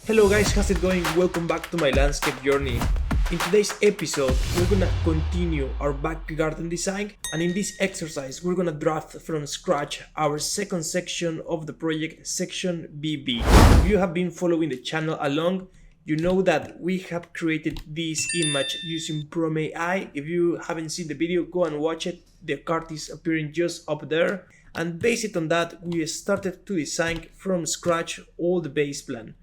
Hello guys, how's it going? Welcome back to my landscape journey. In today's episode, we're gonna continue our back garden design, and in this exercise, we're gonna draft from scratch our second section of the project, section BB. If you have been following the channel along, you know that we have created this image using Prom AI. If you haven't seen the video, go and watch it. The card is appearing just up there. And based on that, we started to design from scratch all the base plan.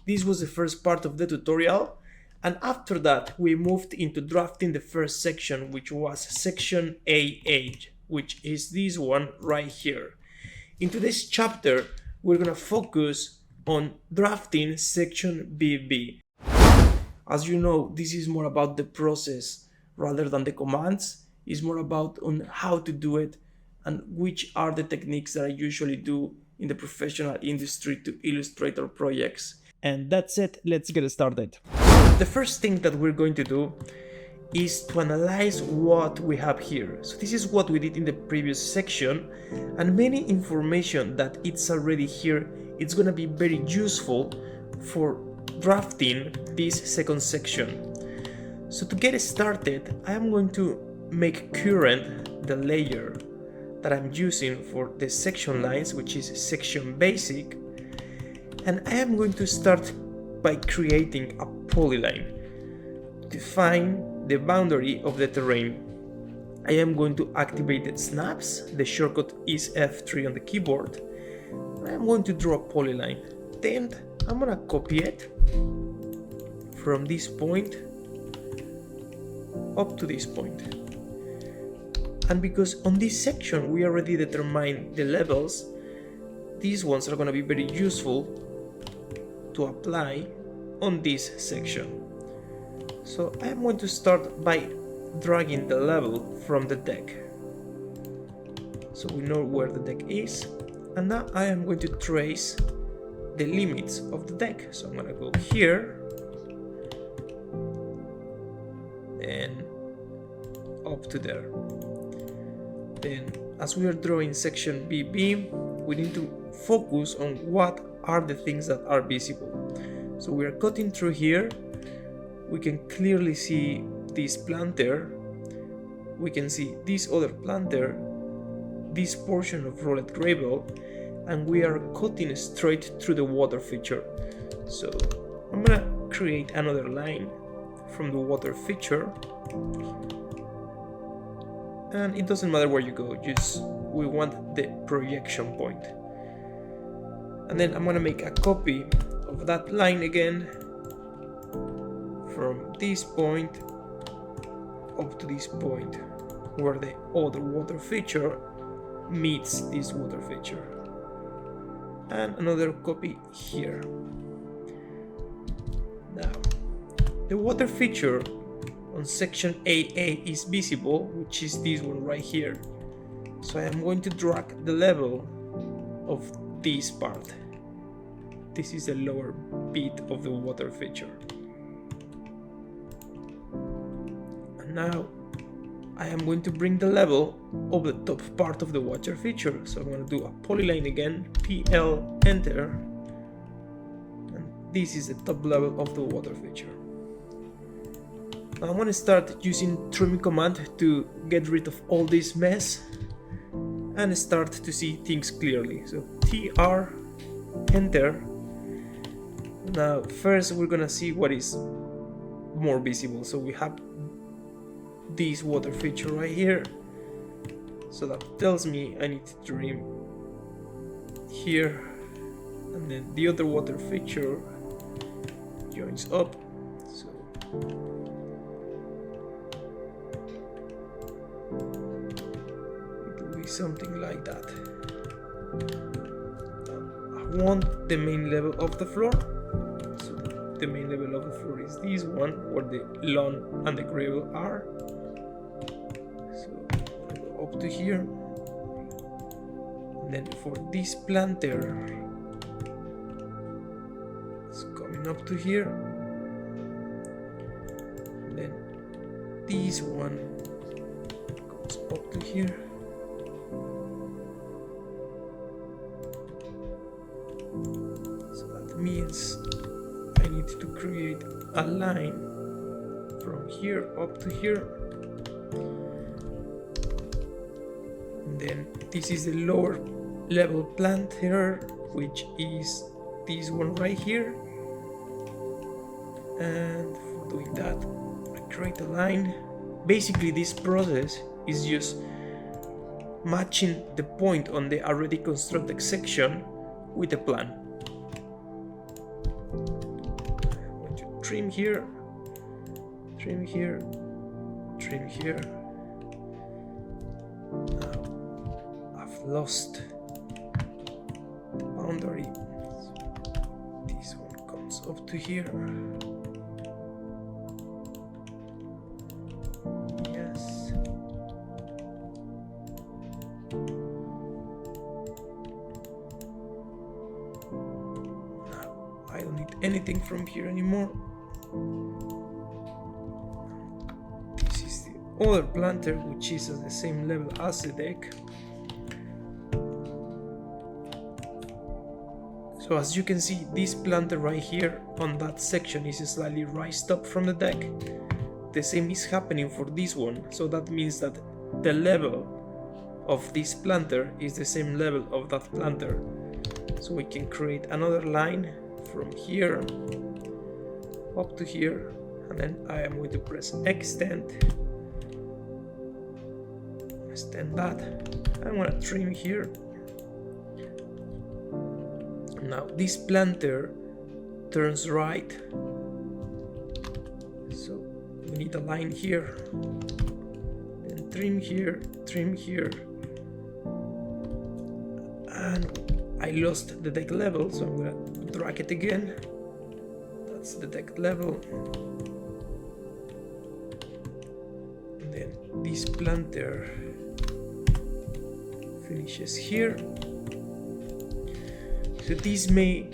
This was the first part of the tutorial, and after that we moved into drafting the first section, which was section AA, which is this one right here. In today's chapter, we're gonna focus on drafting section BB. As you know, this is more about the process rather than the commands. It's more about on how to do it and which are the techniques that I usually do in the professional industry to illustrate our projects. And that's it, let's get started. The first thing that we're going to do is to analyze what we have here. So this is what we did in the previous section, and many information that it's already here, it's gonna be very useful for drafting this second section. So to get started, I am going to make current the layer that I'm using for the section lines, which is section basic. And I am going to start by creating a polyline to define the boundary of the terrain. I am going to activate the snaps. The shortcut is F3 on the keyboard. I am going to draw a polyline. Then I'm going to copy it from this point up to this point. And because on this section we already determined the levels, these ones are going to be very useful to apply on this section. So I'm going to start by dragging the level from the deck, so we know where the deck is, and now I am going to trace the limits of the deck. So I'm going to go here and up to there. Then as we are drawing section BB, we need to focus on what are the things that are visible. So we are cutting through here. We can clearly see this planter. We can see this other planter, this portion of rolled gravel, and we are cutting straight through the water feature. So I'm gonna create another line from the water feature, and it doesn't matter where you go, just we want the projection point. And then I'm going to make a copy of that line again from this point up to this point where the other water feature meets this water feature. And another copy here. Now, the water feature on section AA is visible, which is this one right here. So I am going to drag the level of this part. This is the lower bit of the water feature. And now I am going to bring the level of the top part of the water feature. So I'm going to do a polyline again, PL, enter. And this is the top level of the water feature. Now I'm going to start using trimming command to get rid of all this mess and start to see things clearly. So TR, enter. Now first we're gonna see what is more visible. So we have this water feature right here. So that tells me I need to trim here, and then the other water feature joins up. So something like that. I want the main level of the floor. So the main level of the floor is this one where the lawn and the gravel are. So I go up to here. And then for this planter, it's coming up to here. And then this one goes up to here. So that means need to create a line from here up to here. And then this is the lower level planter, which is this one right here. And for doing that, I create a line. Basically, this process is just matching the point on the already constructed section with the plan. I'm going to trim here, trim here, trim here. Now I've lost the boundary. This one comes up to here. Yes. Now I don't need anything from here anymore. This is the other planter, which is at the same level as the deck. So as you can see, this planter right here on that section is slightly raised up from the deck. The same is happening for this one, so that means that the level of this planter is the same level of that planter. So we can create another line from here up to here, and then I am going to press extend that. I'm going to trim here. Now this planter turns right, so we need a line here, and trim here, and I lost the deck level, so I'm gonna drag it again. That's the deck level, and then this planter finishes here. So this may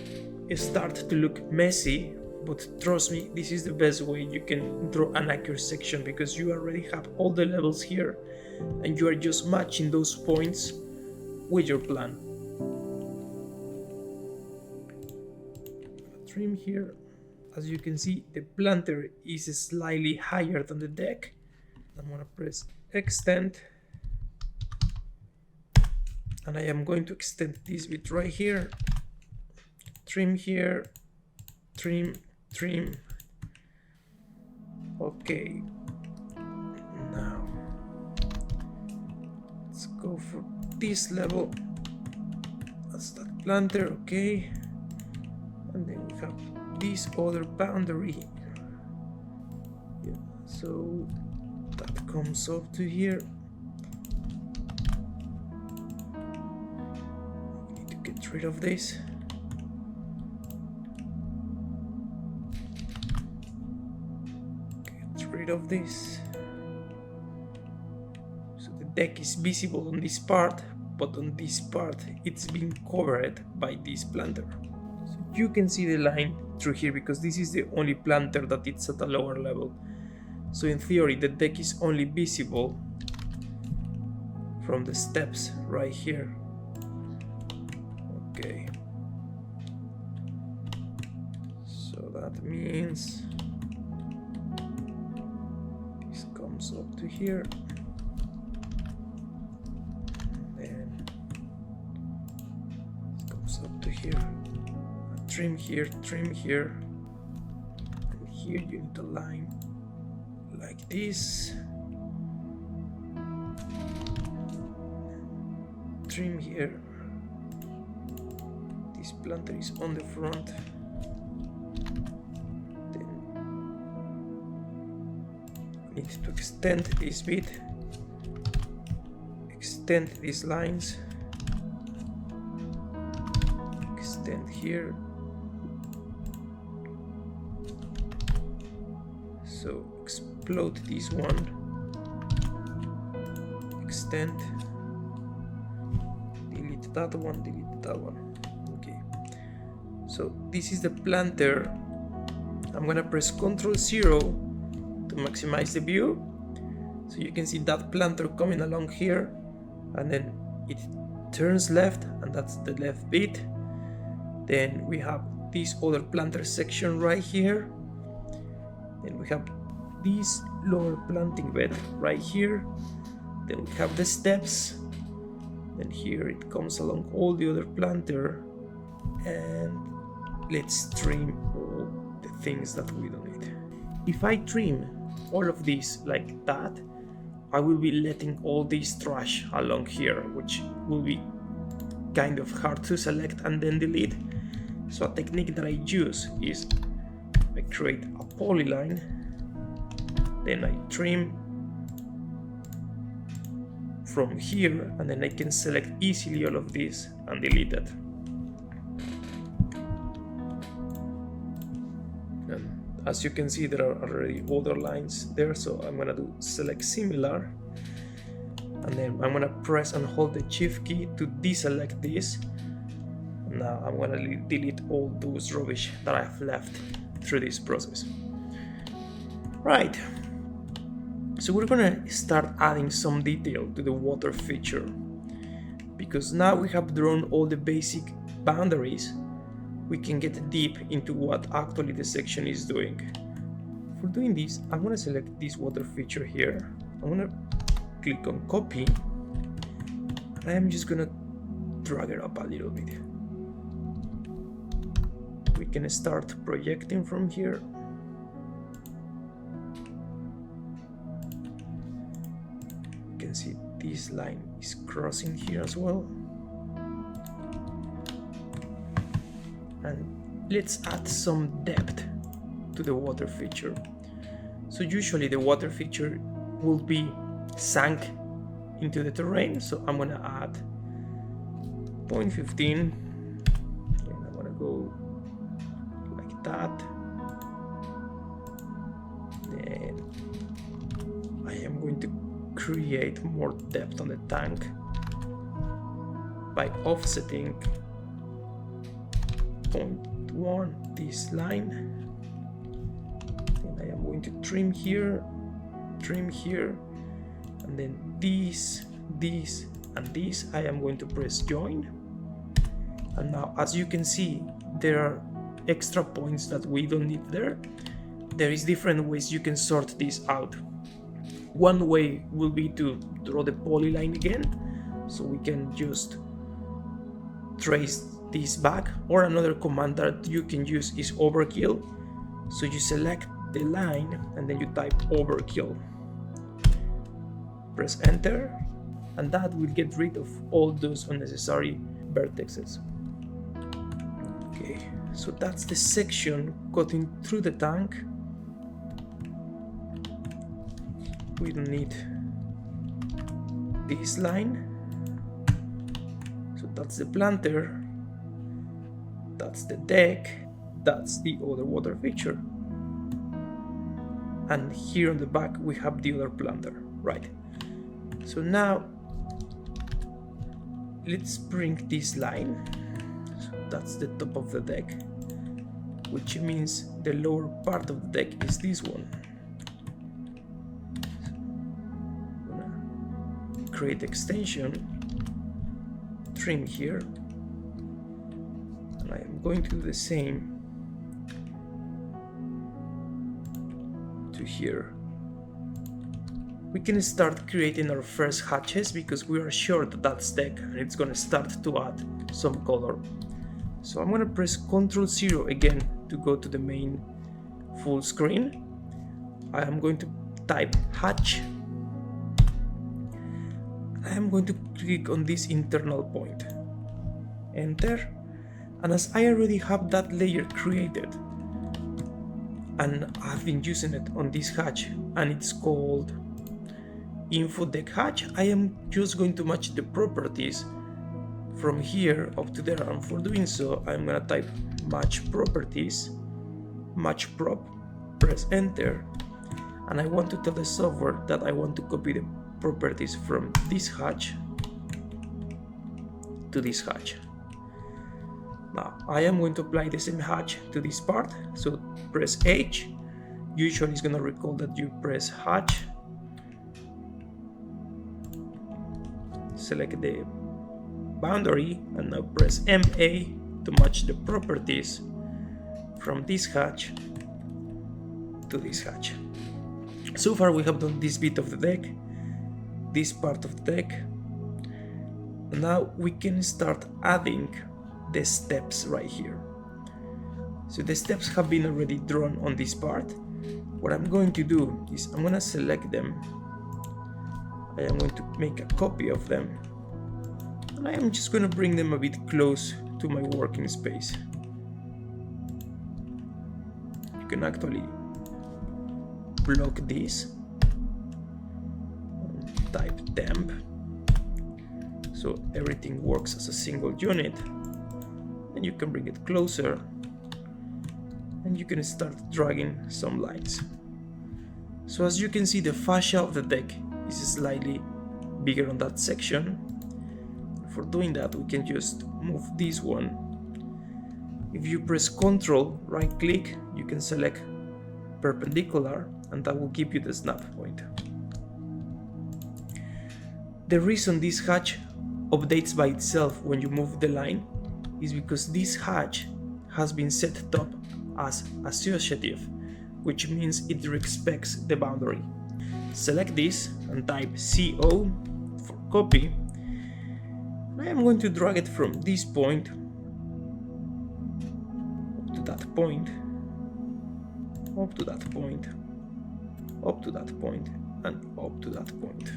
start to look messy, but trust me, this is the best way you can draw an accurate section, because you already have all the levels here and you are just matching those points with your plan. Trim here. As you can see, the planter is slightly higher than the deck. I'm gonna press extend, and I am going to extend this bit right here. Trim here, trim. Okay, now let's go for this level. That's that planter, okay. And then we have this other boundary. Yeah, so that comes up to here. We need to get rid of this. Of this, so the deck is visible on this part, but on this part it's being covered by this planter. So you can see the line through here because this is the only planter that it's at a lower level. So in theory the deck is only visible from the steps right here. Okay, so that means up to here, then it comes up to here. Trim here, and here you need a line like this. Trim here. This planter is on the front. Need to extend this bit, extend these lines, extend here. So explode this one, extend, delete that one, okay. So this is the planter. I'm gonna press Ctrl 0 to maximize the view, so you can see that planter coming along here, and then it turns left, and that's the left bit. Then we have this other planter section right here. Then we have this lower planting bed right here. Then we have the steps. Then here it comes along all the other planter. And let's trim all the things that we don't need. If I trim all of this like that, I will be letting all this trash along here, which will be kind of hard to select and then delete. So a technique that I use is I create a polyline, then I trim from here, and then I can select easily all of this and delete it. And as you can see, there are already other lines there, so I'm gonna do select similar, and then I'm gonna press and hold the shift key to deselect this. Now I'm gonna delete all those rubbish that I've left through this process. Right, so we're gonna start adding some detail to the water feature, because now we have drawn all the basic boundaries. We can get deep into what actually the section is doing. For doing this, I'm gonna select this water feature here. I'm gonna click on copy, and I'm just gonna drag it up a little bit. We can start projecting from here. You can see this line is crossing here as well. And let's add some depth to the water feature. So usually the water feature will be sunk into the terrain, so I'm gonna add 0.15, and I'm gonna go like that. Then I am going to create more depth on the tank by offsetting 0.1 this line. And I am going to trim here, and then this, and this I am going to press join. And now, as you can see, there are extra points that we don't need there. There is different ways you can sort this out. One way will be to draw the polyline again, so we can just trace this back, or another command that you can use is overkill. So you select the line and then you type overkill, press enter, and that will get rid of all those unnecessary vertices. Okay, so that's the section cutting through the tank. We don't need this line, so that's the planter, that's the deck, that's the other water feature, and here on the back we have the other planter. Right, so now let's bring this line, so that's the top of the deck, which means the lower part of the deck is this one. So I'm gonna create extension, trim here, and I am going to do the same to here. We can start creating our first hatches because we are sure that that's deck and it's gonna start to add some color. So I'm gonna press Ctrl 0 again to go to the main full screen. I am going to type hatch. I am going to click on this internal point, enter, and as I already have that layer created and I've been using it on this hatch and it's called info deck hatch, I am just going to match the properties from here up to there, and for doing so I'm gonna type match properties, match prop, press enter, and I want to tell the software that I want to copy the properties from this hatch to this hatch. Now I am going to apply the same hatch to this part, so press H. Usually it's gonna recall that you press hatch, select the boundary, and now press MA to match the properties, from this hatch to this hatch. So far we have done this bit of the deck, this part of the deck. Now we can start adding the steps right here. So the steps have been already drawn on this part. What I'm going to do is I'm going to select them. I am going to make a copy of them. And I am just going to bring them a bit close to my working space. You can actually block this. Type temp. So everything works as a single unit. And you can bring it closer. And you can start dragging some lines. So as you can see, the fascia of the deck is slightly bigger on that section. For doing that, we can just move this one. If you press Ctrl, right click, you can select perpendicular, and that will give you the snap point. The reason this hatch updates by itself when you move the line is because this hatch has been set up as associative, which means it respects the boundary. Select this and type CO for copy. I am going to drag it from this point up to that point, up to that point, up to that point, and up to that point.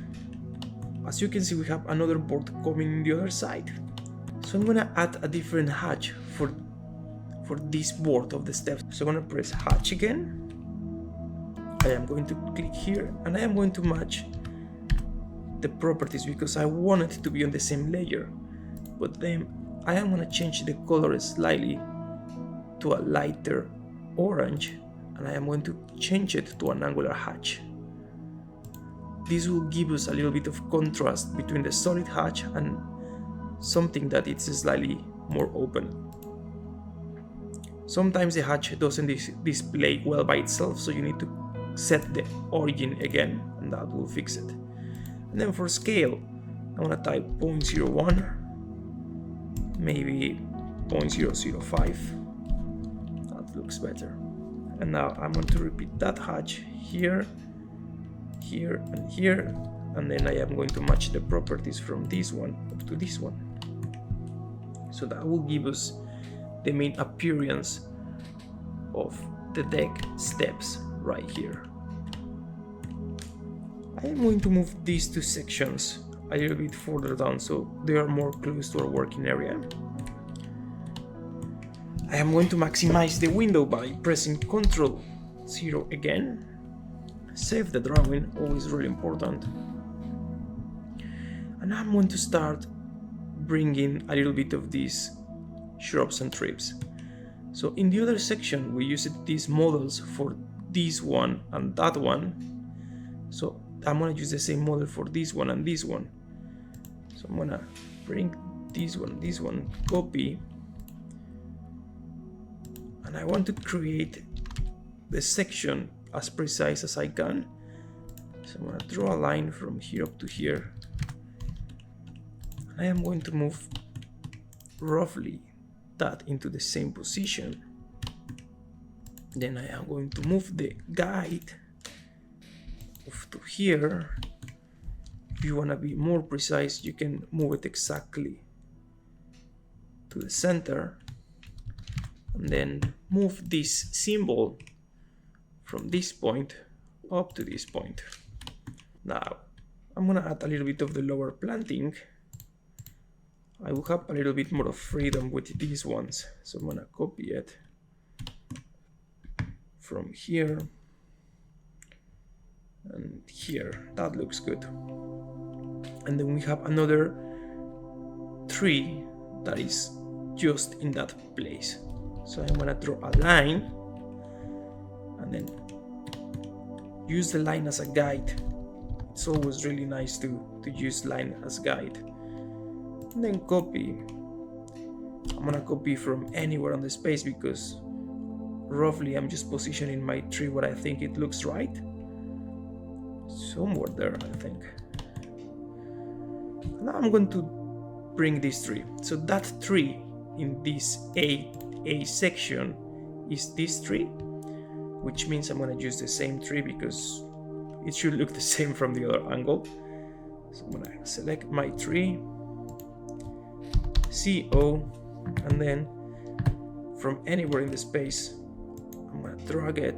As you can see, we have another board coming in the other side. So I'm gonna add a different hatch for this board of the steps. So I'm gonna press hatch again. I am going to click here and I am going to match the properties because I want it to be on the same layer. But then I am gonna change the color slightly to a lighter orange, and I am going to change it to an angular hatch. This will give us a little bit of contrast between the solid hatch and something that it's slightly more open. Sometimes the hatch doesn't display well by itself, so you need to set the origin again, and that will fix it. And then for scale, I'm gonna type 0.01, maybe 0.005. That looks better. And now I'm going to repeat that hatch here, here, and here, and then I am going to match the properties from this one up to this one. So that will give us the main appearance of the deck steps right here. I am going to move these two sections a little bit further down so they are more close to our working area. I am going to maximize the window by pressing Ctrl 0 again. Save the drawing, always really important. And I'm going to start bringing a little bit of these shrubs and trees. So in the other section we used these models for this one and that one. So I'm gonna use the same model for this one and this one. So I'm gonna bring this one, copy, and I want to create the section as precise as I can. So I'm gonna draw a line from here up to here. I am going to move roughly that into the same position. Then I am going to move the guide to here. If you want to be more precise, you can move it exactly to the center, and then move this symbol from this point up to this point. Now I'm gonna add a little bit of the lower planting. I will have a little bit more of freedom with these ones, so I'm gonna copy it from here and here. That looks good. And then we have another tree that is just in that place. So I'm gonna draw a line and then use the line as a guide. It's always really nice to use line as guide. And then copy. I'm gonna copy from anywhere on the space because roughly I'm just positioning my tree where I think it looks right. Somewhere there, I think. Now I'm going to bring this tree. So that tree in this A section is this tree, which means I'm going to use the same tree because it should look the same from the other angle. So I'm going to select my tree, CO, and then from anywhere in the space, I'm going to drag it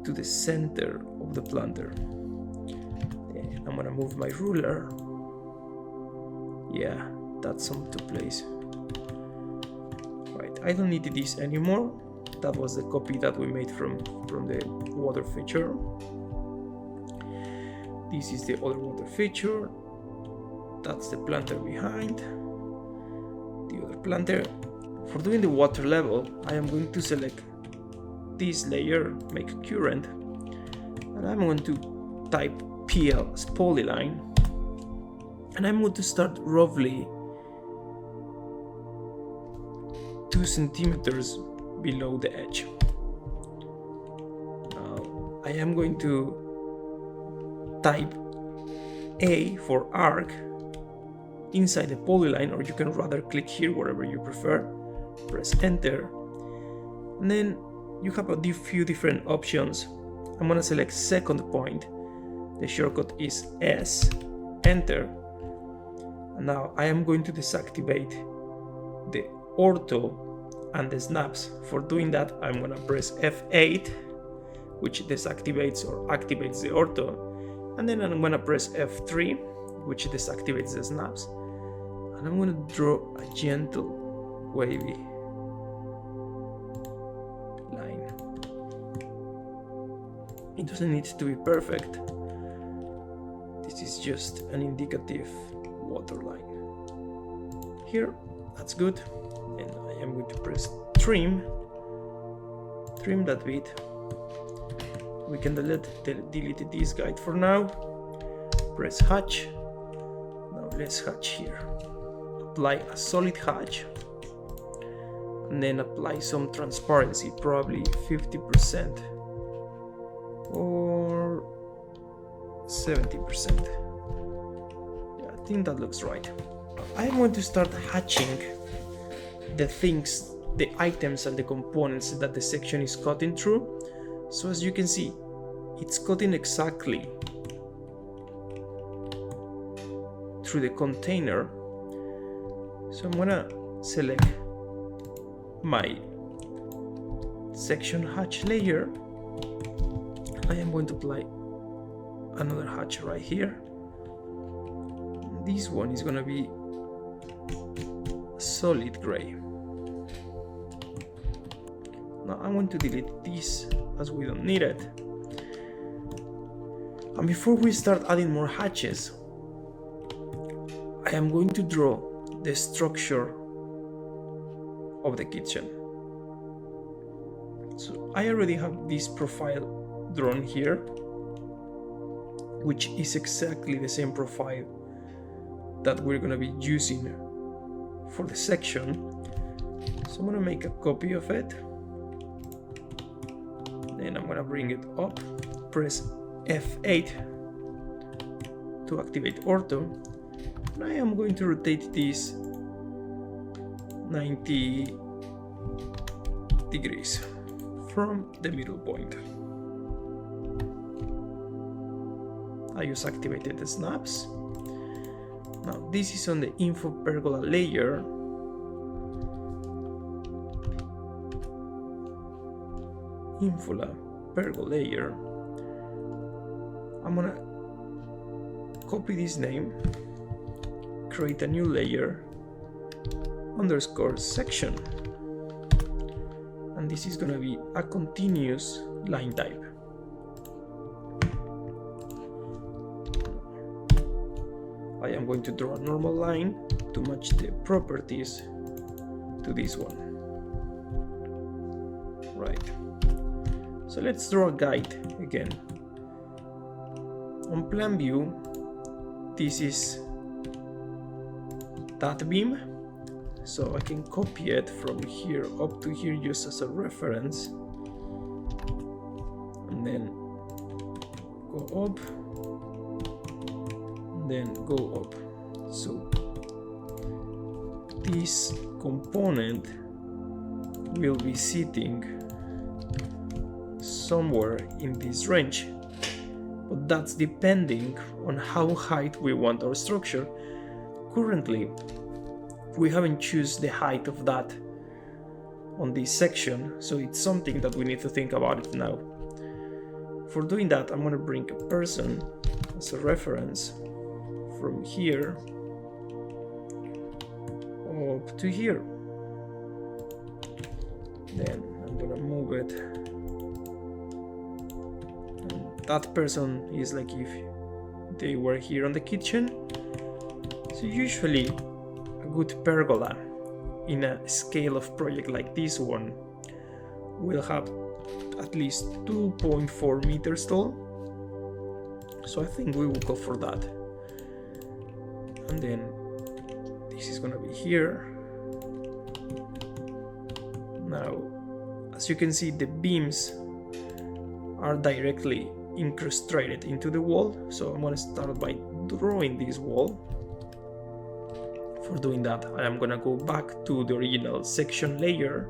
to the center of the planter. And I'm going to move my ruler. Yeah, that's some to place. Right, I don't need this anymore. That was the copy that we made from the water feature. This is the other water feature. That's the planter behind. The other planter. For doing the water level, I am going to select this layer, make current, and I'm going to type PL as polyline, and I'm going to start roughly 2 centimeters below the edge. Now I am going to type A for arc inside the polyline, or you can rather click here wherever you prefer, press enter, and then you have a few different options. I'm going to select second point, the shortcut is S, enter, and now I am going to deactivate the ortho and the snaps. For doing that, I'm going to press F8, which deactivates or activates the ortho, and then I'm going to press F3, which deactivates the snaps, and I'm going to draw a gentle wavy line. It doesn't need to be perfect. This is just an indicative water line. Here, that's good. And I am going to press trim that bit. We can delete this guide for now. Press hatch. Now let's hatch here. Apply a solid hatch, and then apply some transparency, probably 50% or 70%. Yeah, I think that looks right. I'm going to start hatching the things, the items and the components that the section is cutting through. So as you can see, it's cutting exactly through the container. So I'm gonna select my section hatch layer. I am going to apply another hatch right here. This one is gonna be solid gray. Now I'm going to delete this as we don't need it. And before we start adding more hatches, I am going to draw the structure of the kitchen. So I already have this profile drawn here, which is exactly the same profile that we're going to be using for the section. So I'm going to make a copy of it, then I'm going to bring it up, press F8 to activate ortho, and I am going to rotate this 90 degrees from the middle point. I just activated the snaps. Now this is on the info pergola layer. Pergola layer. I'm gonna copy this name, create a new layer, underscore section, and this is gonna be a continuous line type. I am going to draw a normal line to match the properties to this one. Right. So let's draw a guide again. On plan view, this is that beam, so I can copy it from here up to here just as a reference, and then go up, and then go up. So this component will be sitting somewhere in this range, but that's depending on how high we want our structure. Currently, we haven't chosen the height of that on this section, so it's something that we need to think about it now. For doing that, I'm going to bring a person as a reference from here up to here. Then I'm going to move it, and that person is like if they were here on the kitchen. So usually a good pergola in a scale of project like this one will have at least 2.4 meters tall. So I think we will go for that. And then this is gonna be here. Now, as you can see, the beams are directly incrusted into the wall. So I'm gonna start by drawing this wall. For doing that, I am gonna go back to the original section layer.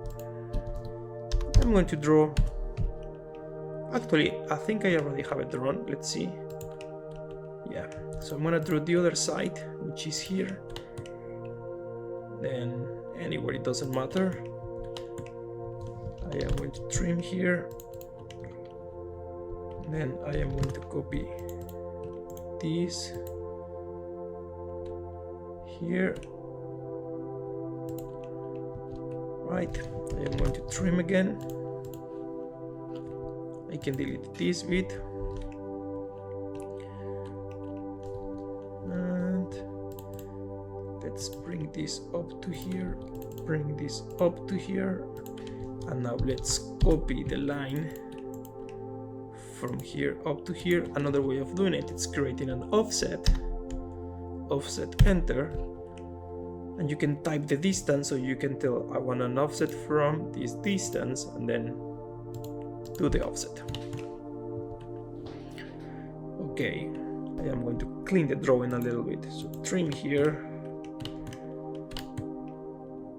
I'm going to draw. Actually, I think I already have it drawn. Let's see. Yeah, so I'm gonna draw the other side, which is here. Then anywhere, it doesn't matter. I am going to trim here. Then I am going to copy this here. Right, I am going to trim again. I can delete this bit. And let's bring this up to here, bring this up to here. And now let's copy the line from here up to here. Another way of doing it is creating an offset, enter, and you can type the distance, so you can tell I want an offset from this distance, and then do the offset. Okay, I am going to clean the drawing a little bit, so trim here.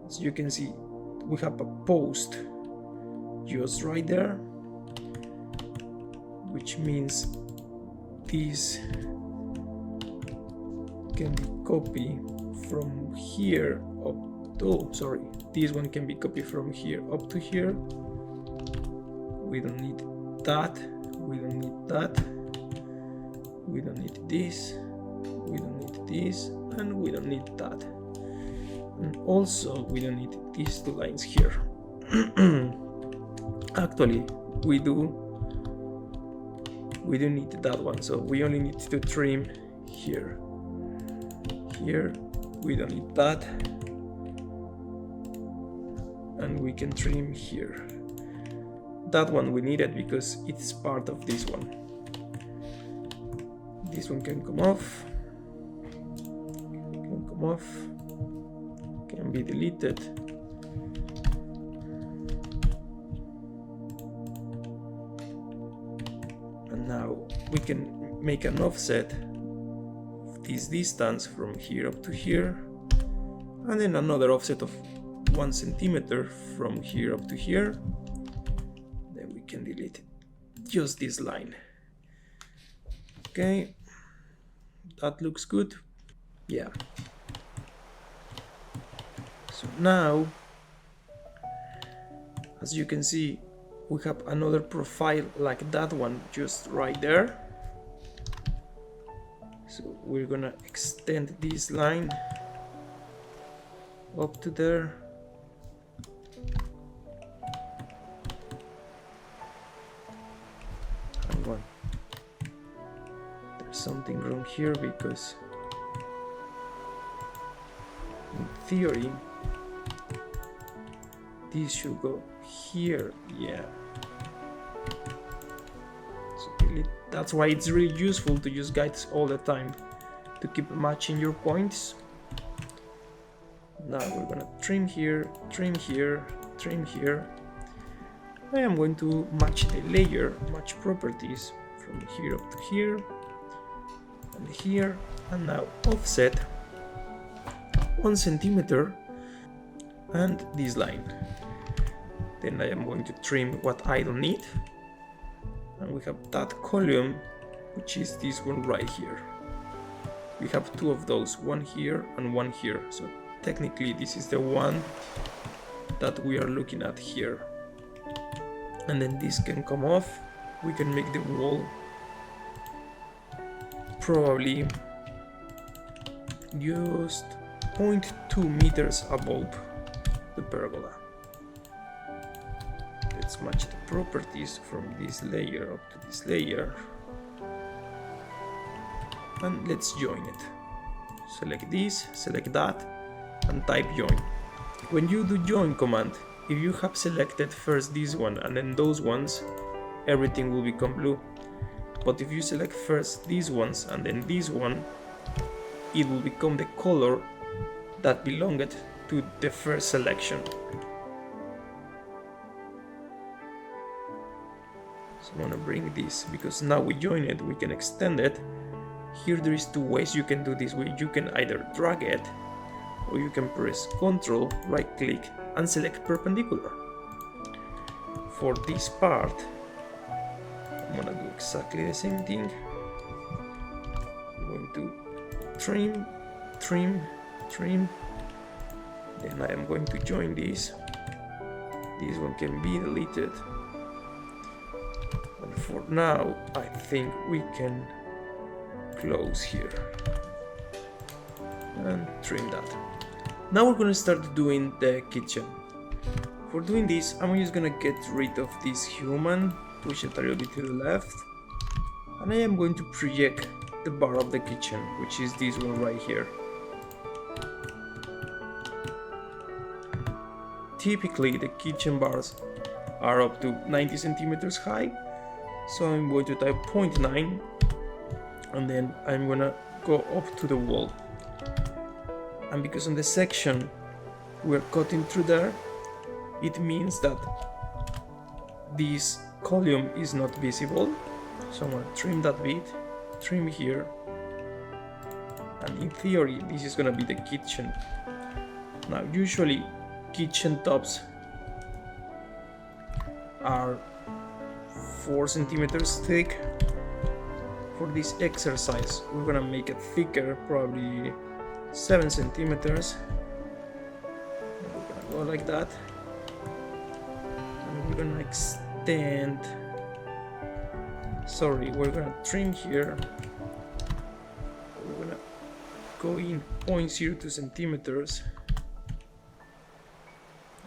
As you can see, we have a post just right there, which means this can be copied from here up to, this one can be copied from here up to here. We don't need that, we don't need that, we don't need this, we don't need this, and we don't need that. And also we don't need these two lines here. Actually, we do need that one, so we only need to trim here. Here we don't need that, and we can trim here. That one we need it because it's part of this one. This one can come off, can be deleted. And now we can make an offset of this distance from here up to here, and then another offset of 1 centimeter from here up to here. Then we can delete just this line. Okay, that looks good. Yeah. So now, as you can see, we have another profile like that one just right there. So we're gonna extend this line up to there. Hang on. There's something wrong here because in theory this should go here. Yeah. So that's why it's really useful to use guides all the time to keep matching your points. Now we're gonna trim here, trim here, trim here. I am going to match the layer, match properties from here up to here and here, and now offset 1 centimeter and this line. Then I am going to trim what I don't need. And we have that column, which is this one right here. We have two of those, one here and one here. So technically this is the one that we are looking at here. And then this can come off. We can make the wall probably just 0.2 meters above the pergola. Let's match the properties from this layer up to this layer. And let's join it. Select this, select that, and type join. When you do join command, if you have selected first this one and then those ones, everything will become blue. But if you select first these ones and then this one, it will become the color that belonged to the first selection. So I'm gonna bring this, because now we join it, we can extend it. Here there is two ways you can do this. You can either drag it, or you can press Ctrl, right click, and select perpendicular. For this part, I'm gonna do exactly the same thing. I'm going to trim, trim, trim. Then I am going to join this. This one can be deleted. And for now, I think we can close here and trim that. Now we're gonna start doing the kitchen. For doing this, I'm just gonna get rid of this human, push it a little bit to the left, and I am going to project the bar of the kitchen, which is this one right here. Typically the kitchen bars are up to 90 centimeters high, so I'm going to type 0.9 and then I'm gonna go up to the wall. And because on the section we're cutting through there, it means that this column is not visible. So I'm gonna trim that bit, trim here, and in theory this is gonna be the kitchen. Now usually kitchen tops are 4 centimeters thick. For this exercise we're gonna make it thicker, probably 7 centimeters. We're gonna go like that, and we're gonna extend, we're gonna trim here. We're gonna go in 0.02 centimeters.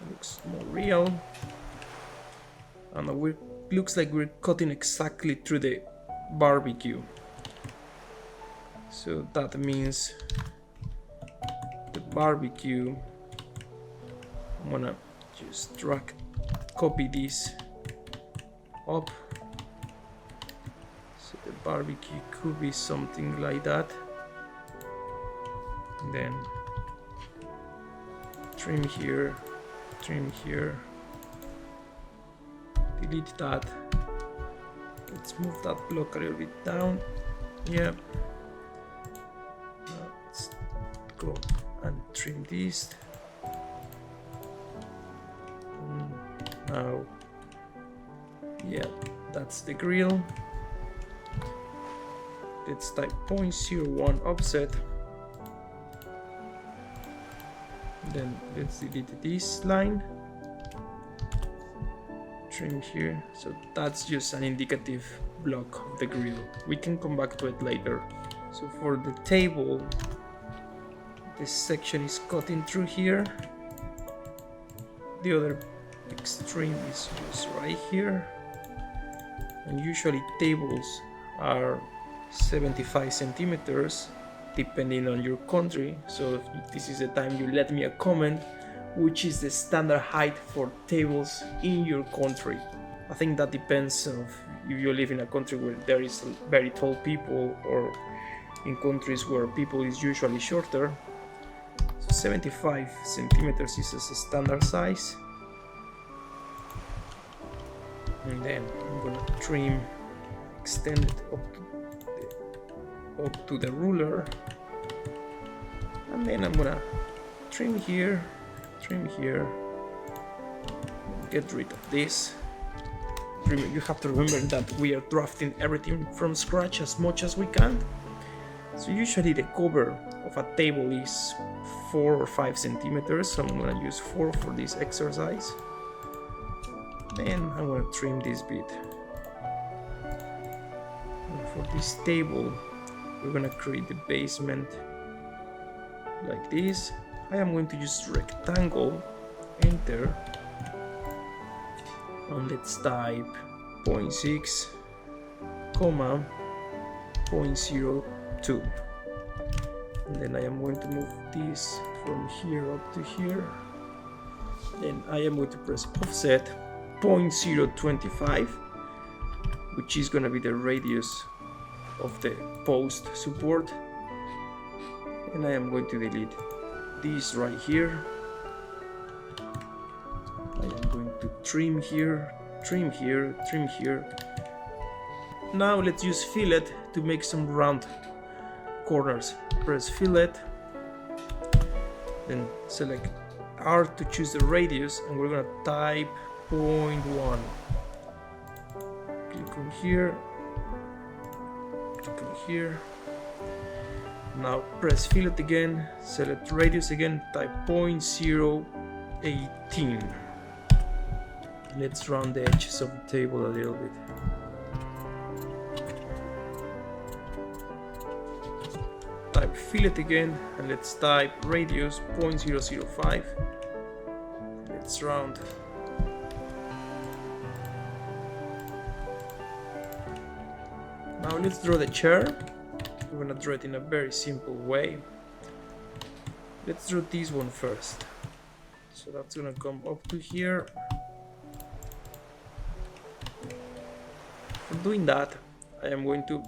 It looks more real, and it looks like we're cutting exactly through the barbecue. So that means the barbecue, I'm gonna just copy this up. So the barbecue could be something like that. And then trim here, delete that. Let's move that block a little bit down. Yeah. Now let's go and trim this. Now, yeah, that's the grill. Let's type 0.01 offset. Then let's delete this line. Trim here. So that's just an indicative block of the grill. We can come back to it later. So for the table, this section is cutting through here. The other extreme is just right here. And usually tables are 75 centimeters depending on your country. So if this is the time you let me a comment which is the standard height for tables in your country. I think that depends of if you live in a country where there is very tall people, or in countries where people is usually shorter. So 75 centimeters is a standard size. And then I'm gonna trim, extend it up to the ruler, and then I'm gonna trim here, get rid of this. You have to remember that we are drafting everything from scratch as much as we can. So usually the cover of a table is 4 or 5 centimeters, so I'm gonna use 4 for this exercise. Then I'm gonna trim this bit. And for this table, we're gonna create the basement like this. I am going to use rectangle, enter, and let's type 0.6, comma 0.02. And then I am going to move this from here up to here. Then I am going to press offset 0.025, which is going to be the radius of the post support. And I am going to delete this right here. I am going to trim here, trim here, trim here. Now let's use fillet to make some round corners. Press fillet, then select R to choose the radius, and we're gonna type 0.1. Click on here, click on here. Now press fillet again, select radius again, type 0.018. Let's round the edges of the table a little bit. Type fillet again, and let's type radius 0.005. Let's round. Now let's draw the chair. We're gonna draw it in a very simple way. Let's draw this one first. So that's gonna come up to here. For doing that, I am going to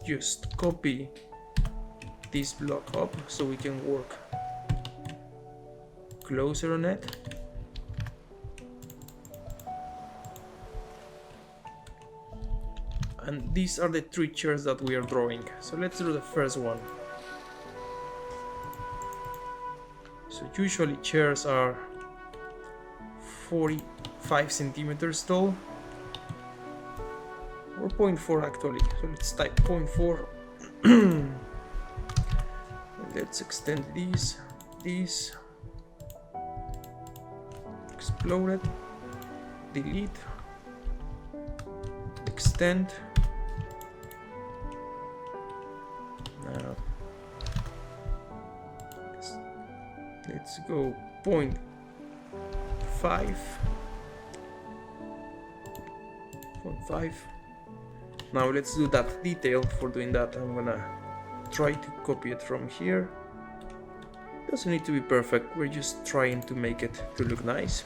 just copy this block up so we can work closer on it. And these are the 3 chairs that we are drawing. So let's draw the first one. So usually chairs are 45 centimeters tall, or 0.4 actually. So let's type 0.4. Let's extend these, explode it, delete, extend. Now let's go 0.5. Now let's do that detail. For doing that, I'm gonna try to copy it from here. Doesn't need to be perfect, we're just trying to make it to look nice.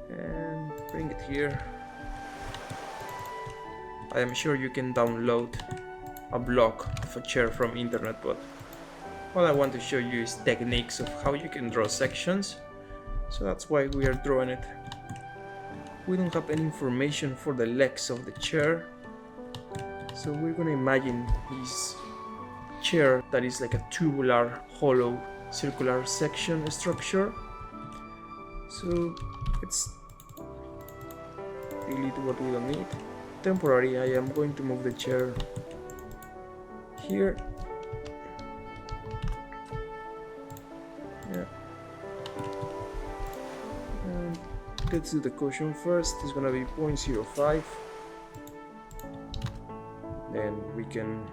And bring it here. I am sure you can download a block of a chair from internet, but what I want to show you is techniques of how you can draw sections. So that's why we are drawing it. We don't have any information for the legs of the chair, so we're gonna imagine this chair that is like a tubular, hollow, circular section structure. So let's delete what we don't need. Temporarily, I am going to move the chair here. Yeah. And let's do the cushion first. It's gonna be 0.05. Then we can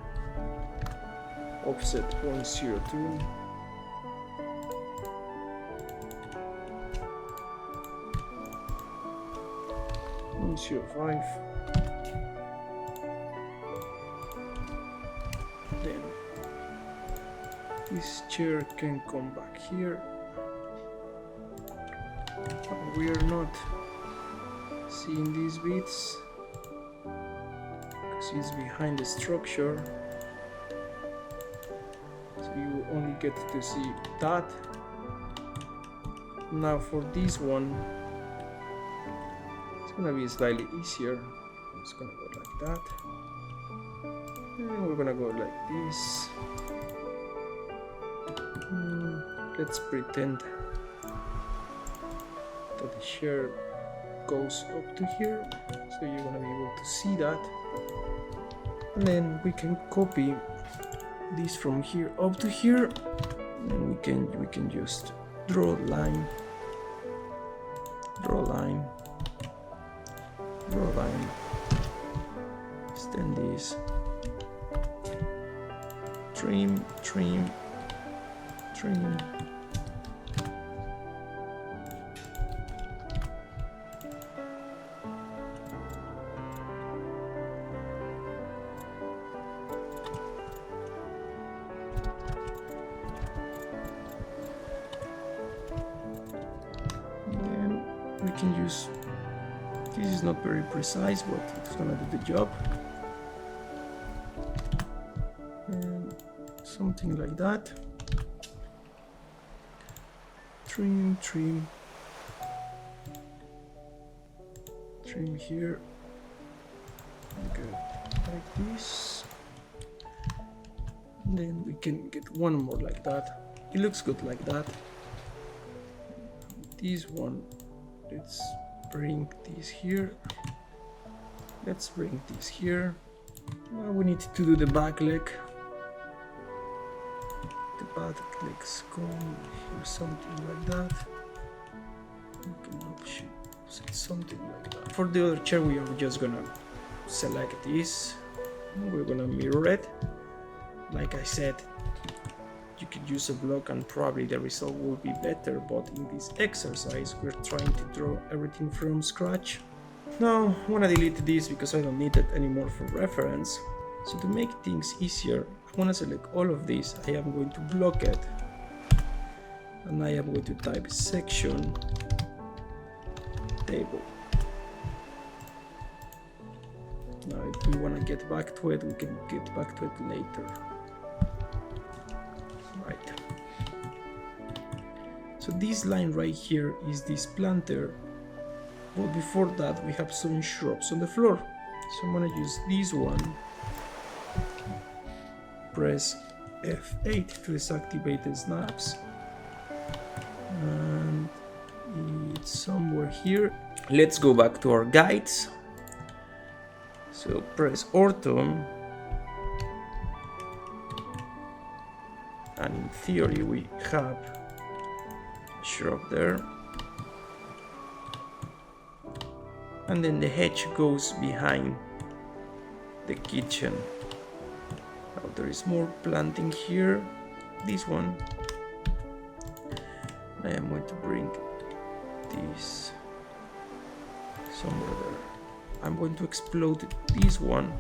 offset 0.02. 0.05. Then this chair can come back here. We are not seeing these bits because it's behind the structure, so you only get to see that. Now for this one, it's gonna be slightly easier. I'm just gonna go like that, and we're gonna go like this. Let's pretend that the share goes up to here, so you're gonna be able to see that. And then we can copy this from here up to here, and we can just draw a line, draw a line, draw a line, extend this, trim, trim, trim. We can use, this is not very precise, but it's gonna do the job. And something like that. Trim, trim, trim here. Good, like this. And then we can get one more like that. It looks good like that. This one, let's bring this here. Let's bring this here. Now we need to do the back leg. The back legs go here, something like that. We can option set something like that. For the other chair, we are just gonna select this. We're gonna mirror it. Like I said, you could use a block and probably the result will be better, but in this exercise we're trying to draw everything from scratch. Now I want to delete this because I don't need it anymore for reference. So to make things easier, I want to select all of this. I am going to block it, and I am going to type section table. Now if we want to get back to it, we can get back to it later. Right. So this line right here is this planter, but before that we have some shrubs on the floor. So I'm gonna use this one. Press F8 to deactivate the snaps, and it's somewhere here. Let's go back to our guides. So press Ortho. And in theory we have a shrub there, and then the hedge goes behind the kitchen. Now there is more planting here. This one, I am going to bring this somewhere there. I'm going to explode this one,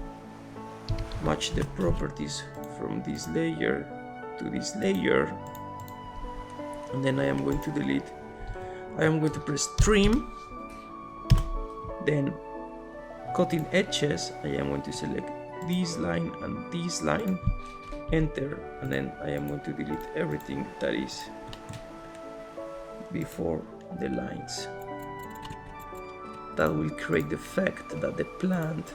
match the properties from this layer to this layer, and then I am going to delete. I am going to press trim, then cutting edges. I am going to select this line and this line, enter, and then I am going to delete everything that is before the lines. That will create the effect that the plant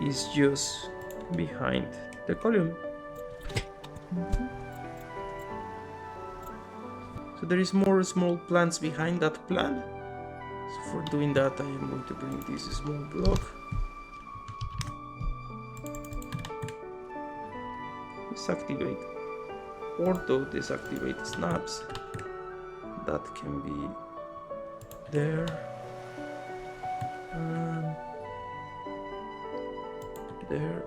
is just behind the column. So there is more small plants behind that plant. So for doing that, I am going to bring this small block. Deactivate ortho, deactivate snaps. That can be there. And there.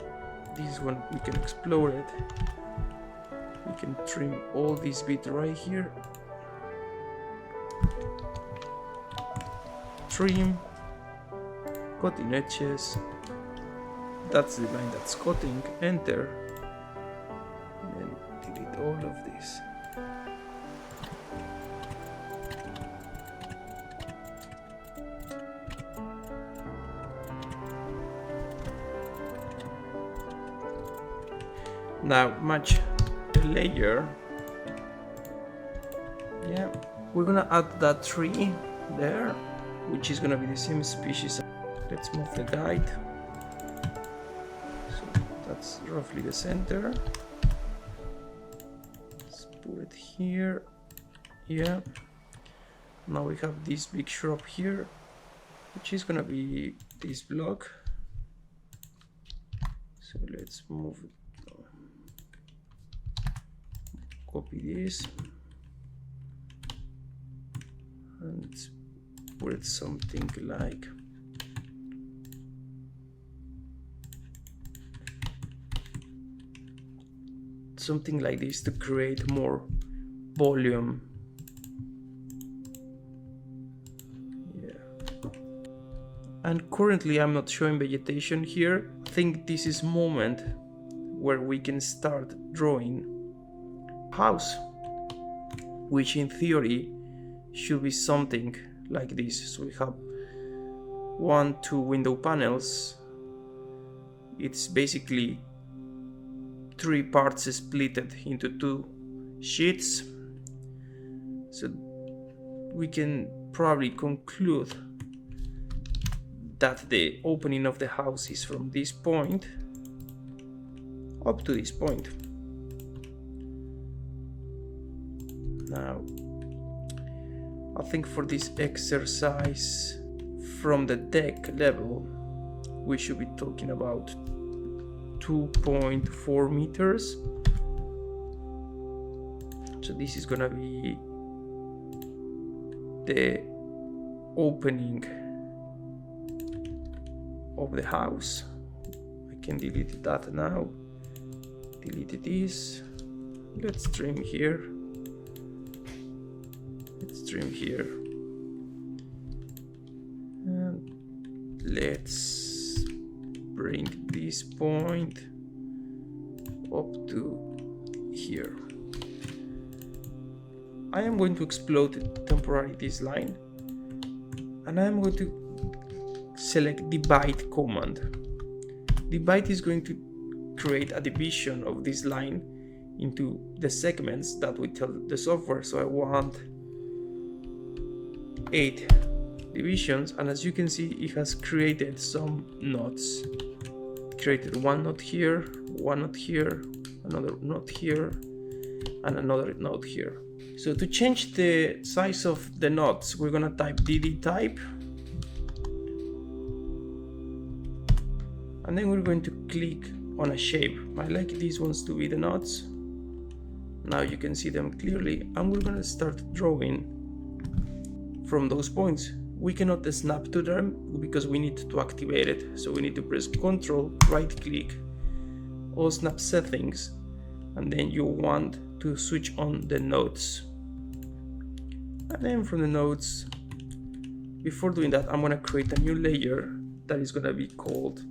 This one we can explore it. We can trim all this bit right here. Trim, cutting edges. That's the line that's cutting. Enter. And then delete all of this. Now match the layer. Yeah, we're gonna add that tree there, which is gonna be the same species. Let's move the guide. So that's roughly the center. Let's put it here. Yeah. Now we have this big shrub here, which is gonna be this block. So let's move it. Copy this and put something like this to create more volume. And currently I'm not showing vegetation here. I think this is moment where we can start drawing house, which in theory should be something like this. So we have 2 window panels. It's basically 3 parts split into 2 sheets. So we can probably conclude that the opening of the house is from this point up to this point. Now, I think for this exercise, from the deck level, we should be talking about 2.4 meters. So this is gonna be the opening of the house. I can delete that now. Delete this. Let's trim here. Let's trim here. And let's bring this point up to here. I am going to explode temporarily this line, and I am going to select divide command. Divide is going to create a division of this line into the segments that we tell the software. So I want 8 divisions, and as you can see, it has created some knots. It created 1 knot here, 1 knot here, another knot here, and another knot here. So to change the size of the knots, we're gonna type dd type, and then we're going to click on a shape. I like these ones to be the knots. Now you can see them clearly, and we're gonna start drawing from those points. We cannot snap to them because we need to activate it. So we need to press Ctrl, right click, all snap settings, and then you want to switch on the nodes. And then from the nodes, before doing that, I'm gonna create a new layer that is gonna be called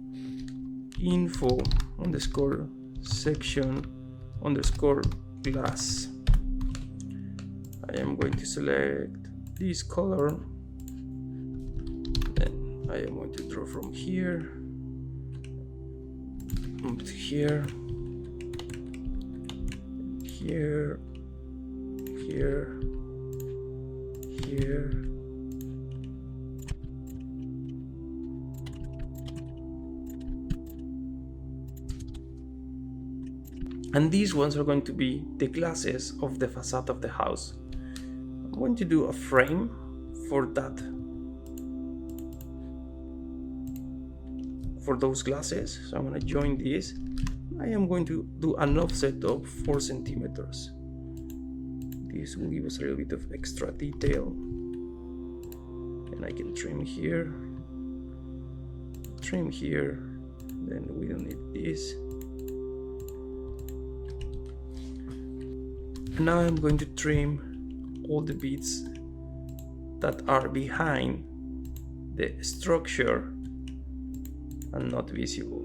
info underscore section underscore glass. I am going to select this color, then I am going to draw from here up to here, here, here, here, and these ones are going to be the glasses of the facade of the house. I'm going to do a frame for that, for those glasses. So I'm going to join this. I am going to do an offset of 4 centimeters. This will give us a little bit of extra detail, and I can trim here, then we don't need this. And now I'm going to trim all the bits that are behind the structure and not visible.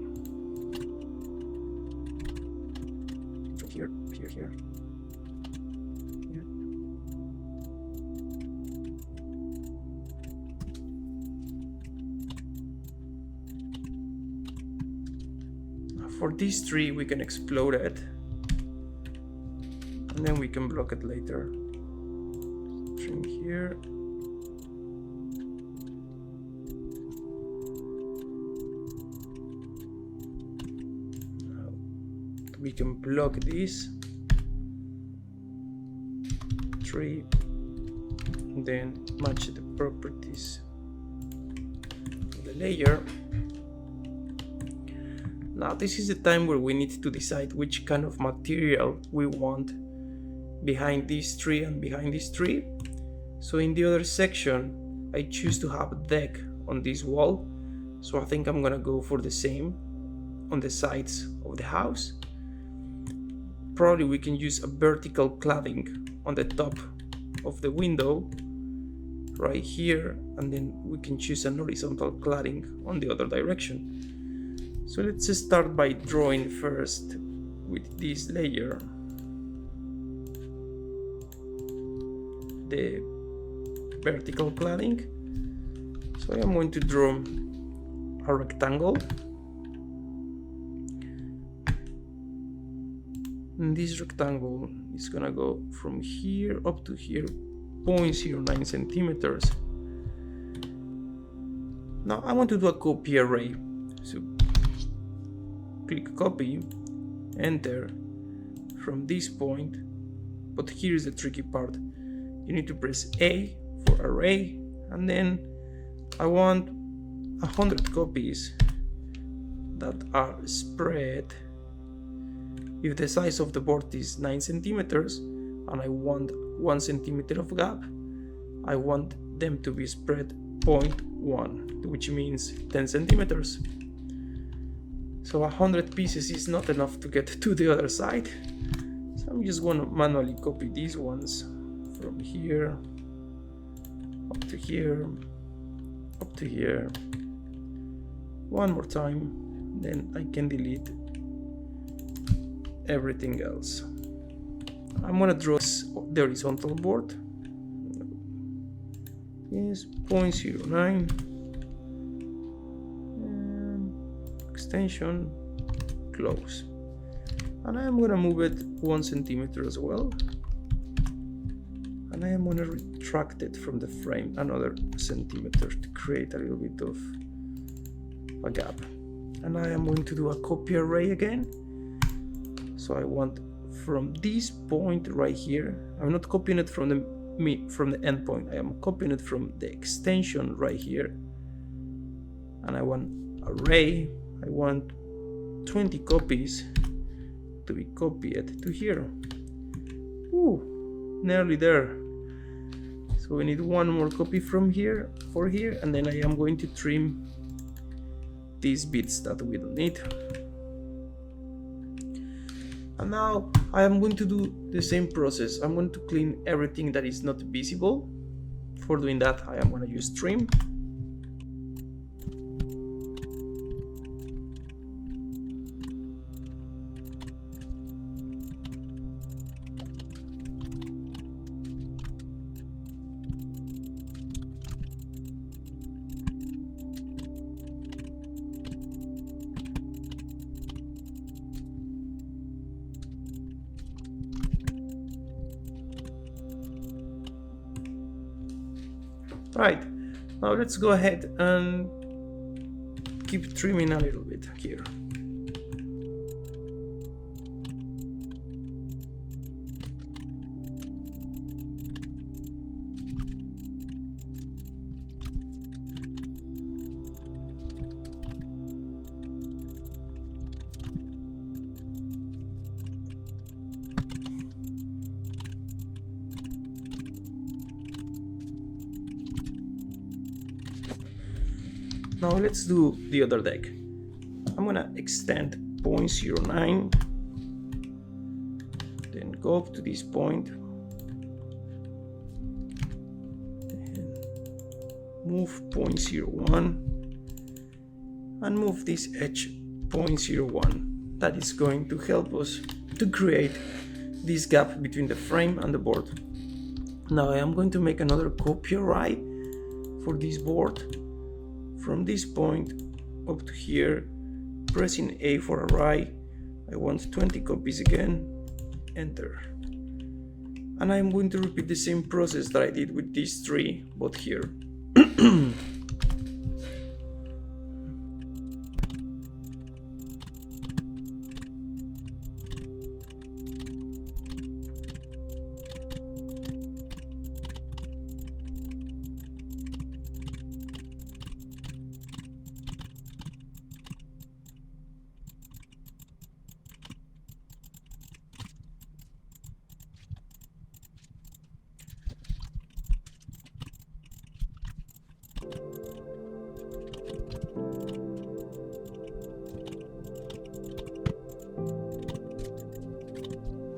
Here, here, here. For this tree, we can explode it, and then we can block it later. Trim here. Now we can block this tree. then match the properties of the layer. Now this is the time where we need to decide which kind of material we want behind this tree and behind this tree. So in the other section, I choose to have a deck on this wall. So I think I'm gonna go for the same on the sides of the house. Probably we can use a vertical cladding on the top of the window right here, and then we can choose an horizontal cladding on the other direction. So let's just start by drawing first with this layer the vertical cladding. So I am going to draw a rectangle, and this rectangle is gonna go from here up to here, 0.09 centimeters. Now I want to do a copy array, so click copy, enter from this point, but here's the tricky part. You need to press A for array, and then I want 100 copies that are spread. If the size of the board is 9 centimeters and I want 1 centimeter of gap, I want them to be spread 0.1, which means 10 centimeters. So 100 pieces is not enough to get to the other side. So I'm just going to manually copy these ones from here up to here, up to here. One more time, then I can delete everything else. I'm gonna draw the horizontal board. Yes, 0.09 and extension close, and I am gonna move it 1 centimeter as well, and I am gonna retract it from the frame another centimeter to create a little bit of a gap. And I am going to do a copy array again. So I want from this point right here, I'm not copying it from the end point, I am copying it from the extension right here, and I want array, I want 20 copies to be copied to here. Ooh, nearly there. So we need one more copy from here for here, and then I am going to trim these bits that we don't need. And now I am going to do the same process. I'm going to clean everything that is not visible. For doing that, I am going to use trim. Right, now let's go ahead and keep trimming a little bit here. Now let's do the other deck. I'm gonna extend 0.09, then go up to this point, and move 0.01, and move this edge 0.01. That is going to help us to create this gap between the frame and the board. Now I am going to make another copy array for this board. From this point up to here, pressing A for array, I want 20 copies again, enter. And I'm going to repeat the same process that I did with this tree, but here.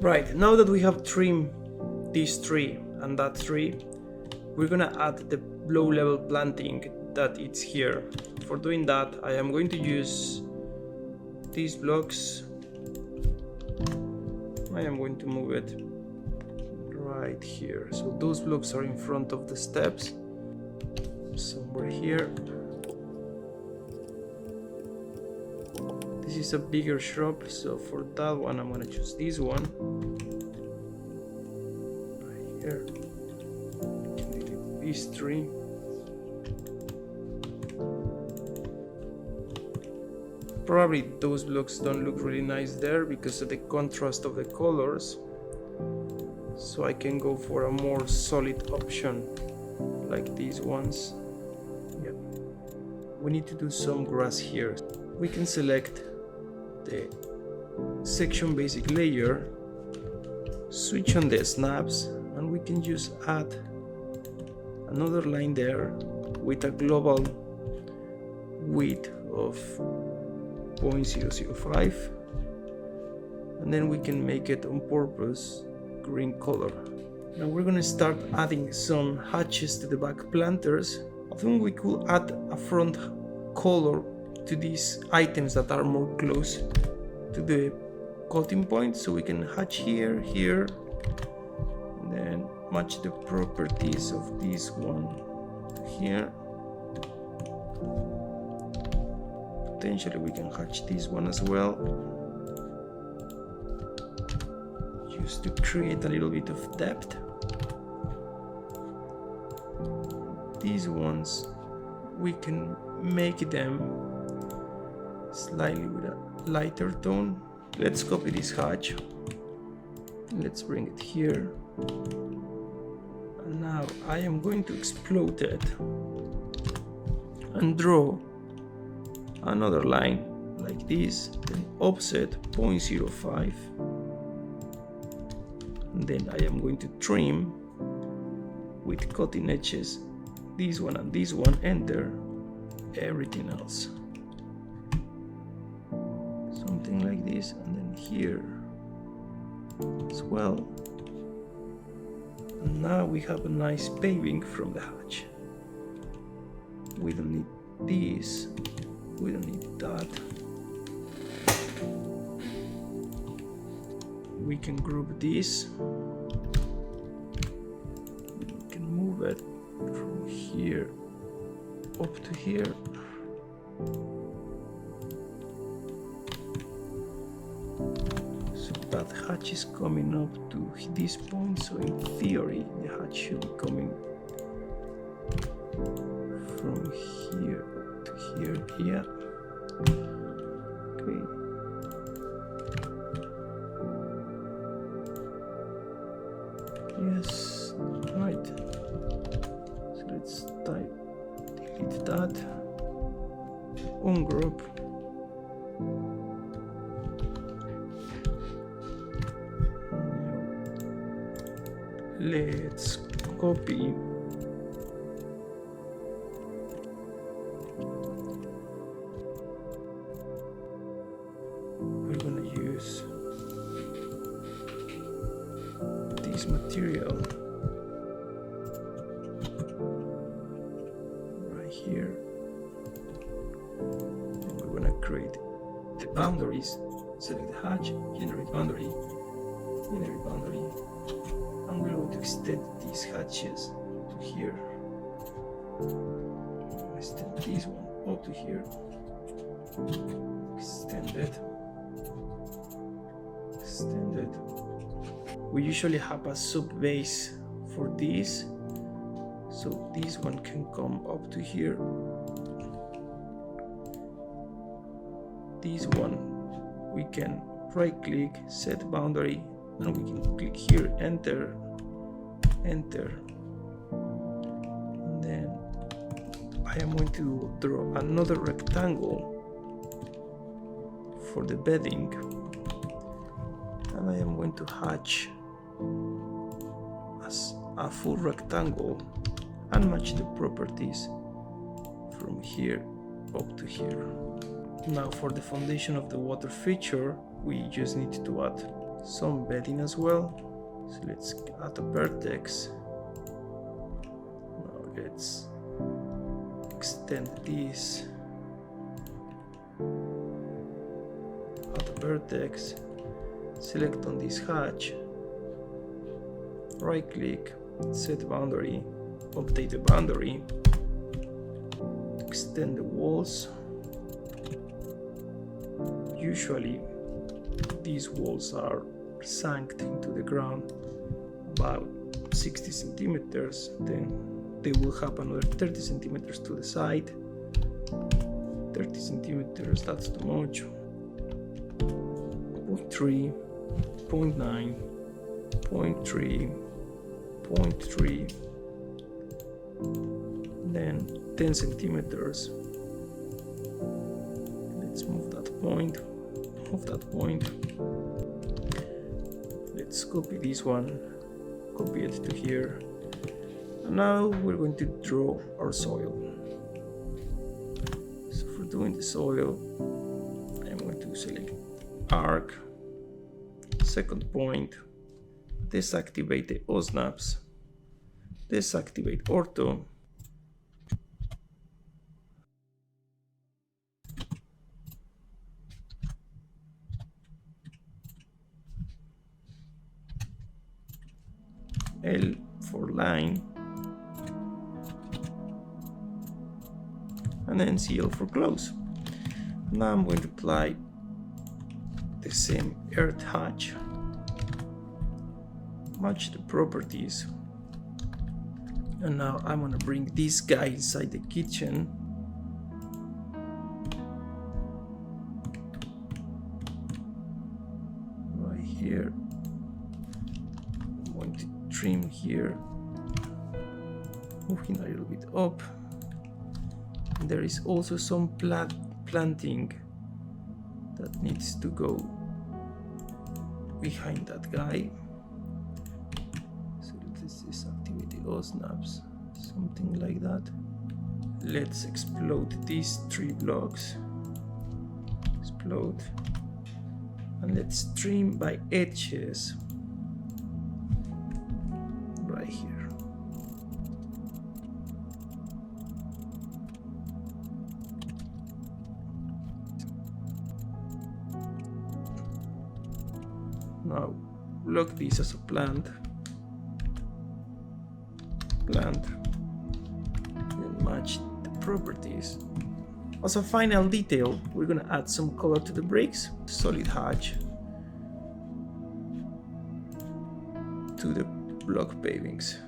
Right, now that we have trimmed this tree and that tree, we're gonna add the low level planting that it's here. For doing that, I am going to use these blocks. I am going to move it right here. So those blocks are in front of the steps, somewhere here. This is a bigger shrub, so for that one I'm gonna choose this one. Right here. This tree. Probably those blocks don't look really nice there because of the contrast of the colors. So I can go for a more solid option like these ones. Yeah. We need to do some grass here. We can select the section basic layer, switch on the snaps, and we can just add another line there with a global width of 0.005, and then we can make it on purpose green color. Now we're gonna start adding some hatches to the back planters. I think we could add a front color to these items that are more close to the cutting point, so we can hatch here, here, and then match the properties of this one to here. Potentially we can hatch this one as well, just to create a little bit of depth. These ones we can make them slightly with a lighter tone. Let's copy this hatch, let's bring it here, and now I am going to explode it and draw another line like this, then offset 0.05, and then I am going to trim with cutting edges this one and this one, enter everything else, something like this, and then here as well. And now we have a nice paving from the hatch. We don't need this, we don't need that. We can group this, we can move it from here up to here. So that hatch is coming up to this point, so in theory the hatch should be coming from here to here. Yeah. Okay. Yes, right. So let's delete that. Ungroup. Let's copy. We're gonna use this material right here, and we're gonna create the boundaries. Select the hatch, generate boundary, and we're going to extend these hatches to here. Extend this one up to here. Extend it. Extend it. We usually have a sub base for this, so this one can come up to here. This one we can right click, set boundary, and we can click here, enter, and then I am going to draw another rectangle for the bedding, and I am going to hatch as a full rectangle and match the properties from here up to here. Now for the foundation of the water feature, we just need to add some bedding as well. So let's add a vertex. Now let's extend this. Add a vertex. Select on this hatch. Right click, set boundary, update the boundary, extend the walls. Usually these walls are sunk into the ground about 60 centimeters, then they will have another 30 centimeters to the side. 30 centimeters, that's too much. 0.3, 0.9, 0.3, 0.3, then 10 centimeters. Let's move that point. Let's copy this one, copy it to here, and now we're going to draw our soil. So for doing the soil, I'm going to select arc, second point, deactivate the O-snaps, deactivate ortho, L for line, and then CL for close. Now I'm going to apply the same earth hatch, match the properties, and now I'm going to bring this guy inside the kitchen. Right here. I'm going to trim here, moving a little bit up. And there is also some planting that needs to go behind that guy. So let's deactivate the O-snaps, something like that. Let's explode these 3 blocks. Explode. And let's trim by edges. Right here. Now look this as a plant, and match the properties. As a final detail, we're gonna add some color to the bricks. Solid hatch to the block pavings.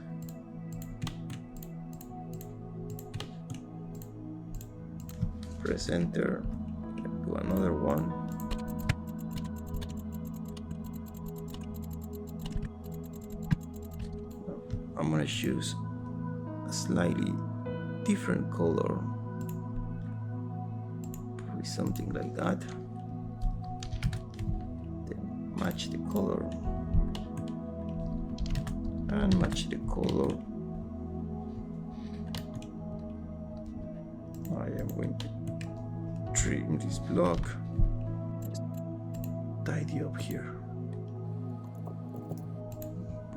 Press enter, do another one. I'm gonna choose a slightly different color, probably something like that. Then match the color and match the color. I am going to trim this block, tidy up here,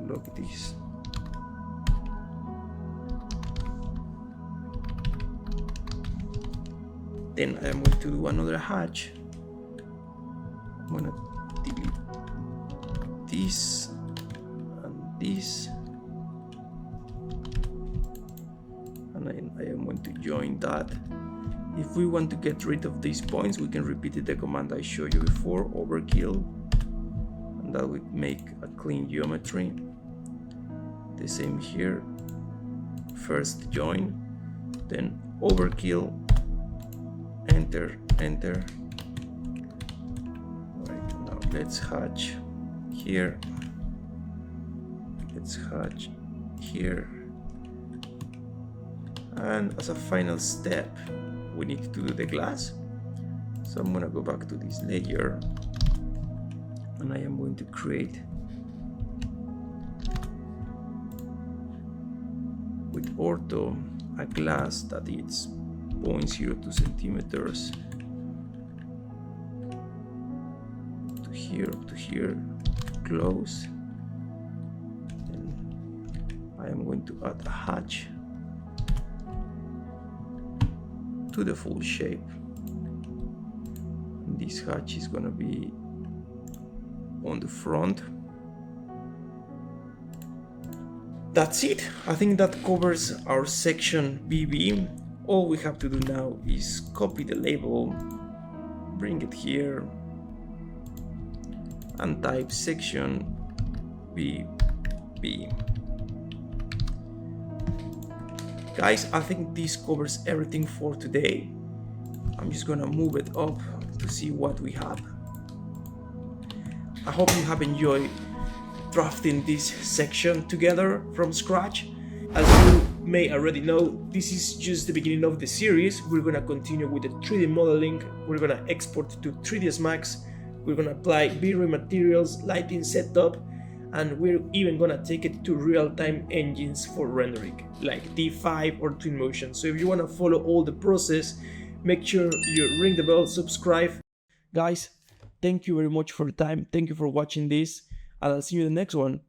block this. Then I'm going to do another hatch. I'm going to delete this and this, and I am going to join that. If we want to get rid of these points, we can repeat the command I showed you before, overkill, and that would make a clean geometry. The same here. First join, then overkill, enter, enter. Right, now let's hatch here, let's hatch here, and as a final step we need to do the glass. So I'm gonna go back to this layer, and I am going to create with ortho a glass that is 0.02 centimeters to here, close. And I am going to add a hatch to the full shape. And this hatch is gonna be on the front. That's it. I think that covers our section BB. All we have to do now is copy the label, bring it here, and type section BB. Guys, I think this covers everything for today. I'm just gonna move it up to see what we have. I hope you have enjoyed drafting this section together from scratch. As you may already know, this is just the beginning of the series. We're gonna continue with the 3D modeling. We're gonna export to 3ds Max. We're gonna apply V-Ray materials, lighting setup, and we're even gonna take it to real-time engines for rendering, like D5 or Twinmotion. So if you wanna follow all the process, make sure you ring the bell, subscribe. Guys, thank you very much for your time. Thank you for watching this, and I'll see you in the next one.